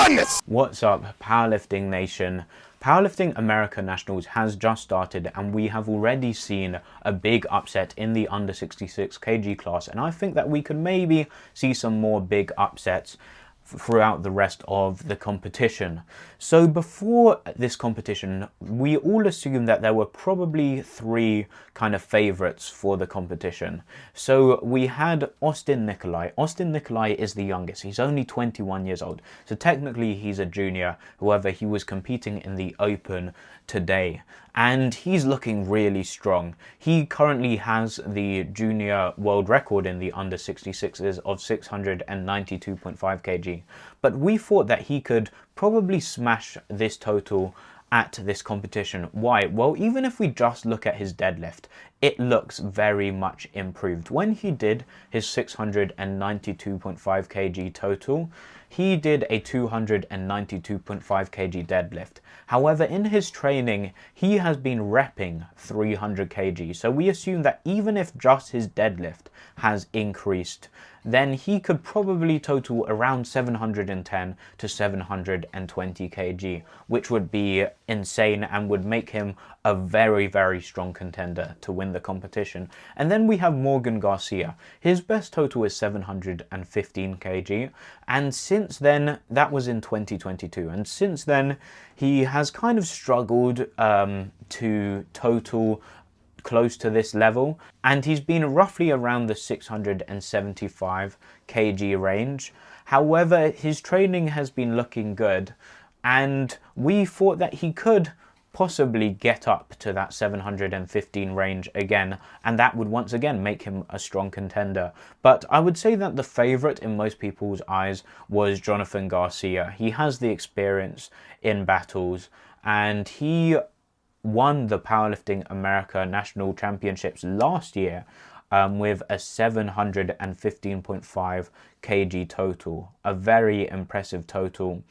madness! What's up, Powerlifting Nation? Powerlifting America Nationals has just started and we have already seen a big upset in the under 66 kg class, and I think that we could maybe see some more big upsets throughout the rest of the competition. So before this competition, we all assumed that there were probably three kind of favorites for the competition. So we had Austin Nikolai. Austin Nikolai is the youngest. He's only 21 years old. So technically he's a junior. However, he was competing in the Open today and he's looking really strong. He currently has the junior world record in the under 66s of 692.5 kg. But we thought that he could probably smash this total at this competition. Why? Well, even if we just look at his deadlift, it looks very much improved. When he did his 692.5 kg total, he did a 292.5 kg deadlift. However, in his training, he has been repping 300 kg. So we assume that even if just his deadlift has increased, then he could probably total around 710 to 720 kg, which would be insane and would make him a very, very strong contender to win the competition. And then we have Morgan Garcia. His best total is 715 kg, and since then, that was in 2022, and since then he has kind of struggled to total close to this level, and he's been roughly around the 675 kg range. However, his training has been looking good, and we thought that he could possibly get up to that 715 range again, and that would once again make him a strong contender. But I would say that the favorite in most people's eyes was Jonathan Garcia. He has the experience in battles, and he won the Powerlifting America National Championships last year with a 715.5 kg total, a very impressive total.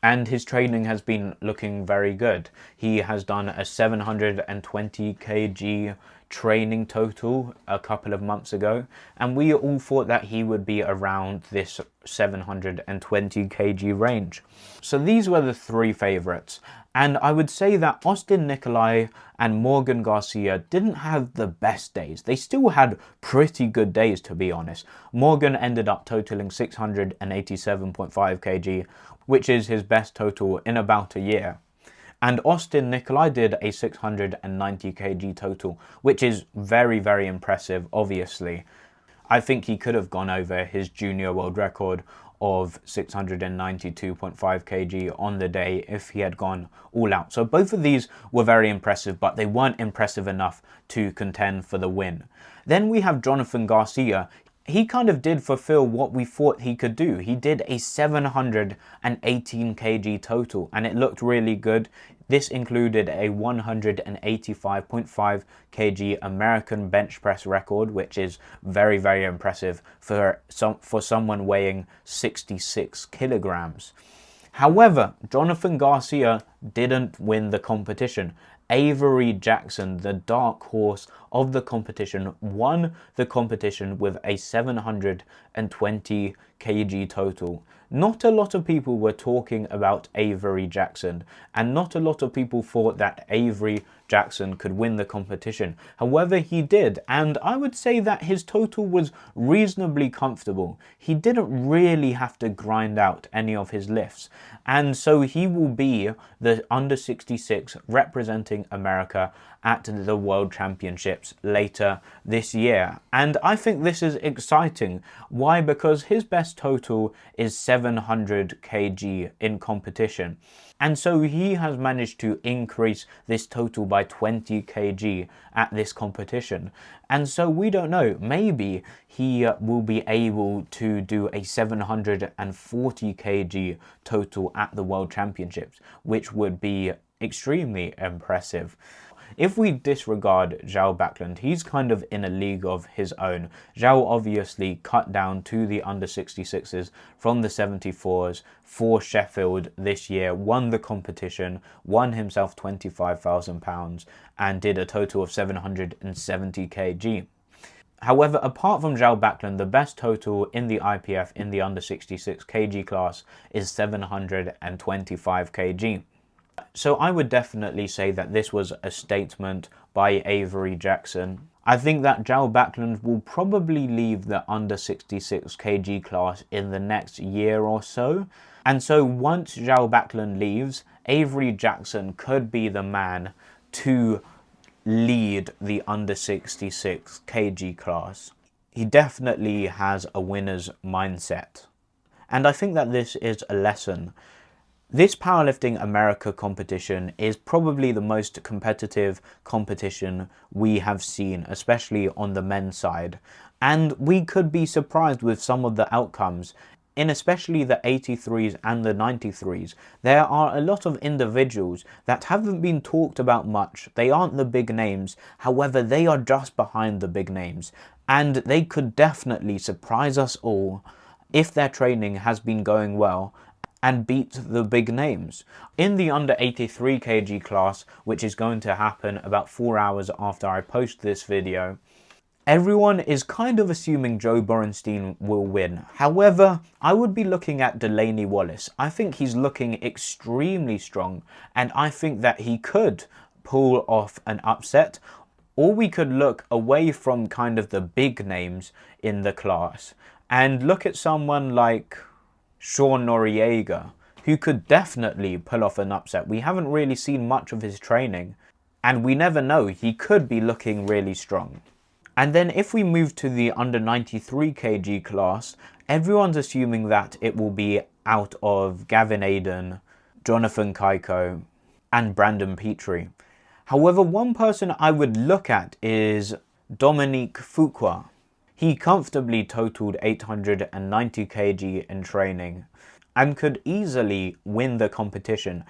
And his training has been looking very good. He has done a 720 kg training total a couple of months ago, and we all thought that he would be around this 720 kg range. So these were the three favorites, and I would say that Austin Nikolai and Morgan Garcia didn't have the best days. They still had pretty good days, to be honest. Morgan ended up totaling 687.5 kg, which is his best total in about a year. And Austin Nikolai did a 690 kg total, which is very, very impressive, obviously. I think he could have gone over his junior world record of 692.5 kg on the day if he had gone all out. So both of these were very impressive, but they weren't impressive enough to contend for the win. Then we have Jonathan Garcia. He kind of did fulfill what we thought he could do. He did a 718 kg total, and it looked really good. This included a 185.5 kg American bench press record, which is very, very impressive for someone weighing 66 kilograms. However, Jonathan Garcia didn't win the competition. Avery Jackson, the dark horse of the competition, won the competition with a 720 kg total. Not a lot of people were talking about Avery Jackson, and not a lot of people thought that Avery Jackson could win the competition. However, he did, and I would say that his total was reasonably comfortable. He didn't really have to grind out any of his lifts, and so he will be the under 66 representing America at the World Championships later this year. And I think this is exciting. Why? Because his best total is 700 kg in competition. And so he has managed to increase this total by 20 kg at this competition. And so we don't know, maybe he will be able to do a 740 kg total at the World Championships, which would be extremely impressive. If we disregard Zhao Backlund, he's kind of in a league of his own. Zhao obviously cut down to the under 66s from the 74s for Sheffield this year, won the competition, won himself £25,000 and did a total of 770 kg. However, apart from Zhao Backlund, the best total in the IPF in the under 66 kg class is 725 kg. So I would definitely say that this was a statement by Avery Jackson. I think that Zhao Backlund will probably leave the under 66 kg class in the next year or so. And so once Zhao Backlund leaves, Avery Jackson could be the man to lead the under 66 kg class. He definitely has a winner's mindset. And I think that this is a lesson. This Powerlifting America competition is probably the most competitive competition we have seen, especially on the men's side. And we could be surprised with some of the outcomes. In especially the 83s and the 93s, there are a lot of individuals that haven't been talked about much. They aren't the big names, however, they are just behind the big names. And they could definitely surprise us all if their training has been going well and beat the big names. In the under 83 kg class, which is going to happen about 4 hours after I post this video, everyone is kind of assuming Joe Borenstein will win. However, I would be looking at Delaney Wallace. I think he's looking extremely strong, and I think that he could pull off an upset, or we could look away from kind of the big names in the class and look at someone like Sean Noriega, who could definitely pull off an upset. We haven't really seen much of his training, and we never know, he could be looking really strong. And then if we move to the under 93 kg class, everyone's assuming that it will be out of Gavin Aden, Jonathan Kaiko, and Brandon Petrie. However, one person I would look at is Dominique Fuqua. He comfortably totaled 890 kg in training and could easily win the competition.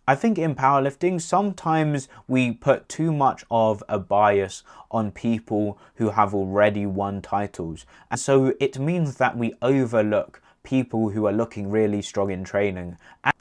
I think in powerlifting, sometimes we put too much of a bias on people who have already won titles. And so it means that we overlook people who are looking really strong in training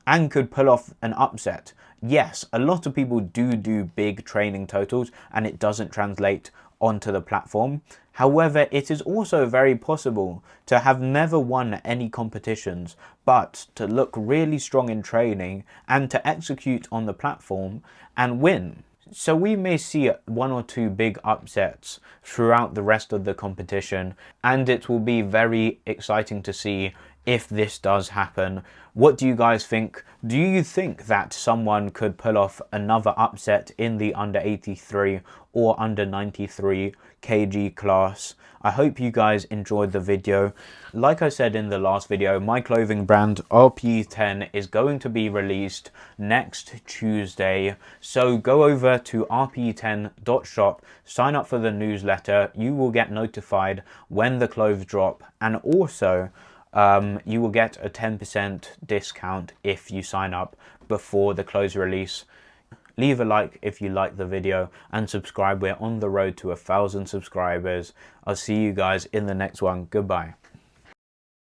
and could pull off an upset. Yes, a lot of people do big training totals and it doesn't translate onto the platform. However, it is also very possible to have never won any competitions, but to look really strong in training and to execute on the platform and win. So we may see 1 or 2 big upsets throughout the rest of the competition, and it will be very exciting to see if this does happen. What do you guys think? Do you think that someone could pull off another upset in the under 83 or under 93 kg class? I hope you guys enjoyed the video. Like I said in the last video, my clothing brand RPE10 is going to be released next Tuesday. So go over to rpe10.shop, sign up for the newsletter. You will get notified when the clothes drop, and also you will get a 10% discount if you sign up before the clothes release. Leave a like if you like the video and subscribe. We're on the road to 1,000 subscribers. I'll see you guys in the next one. Goodbye.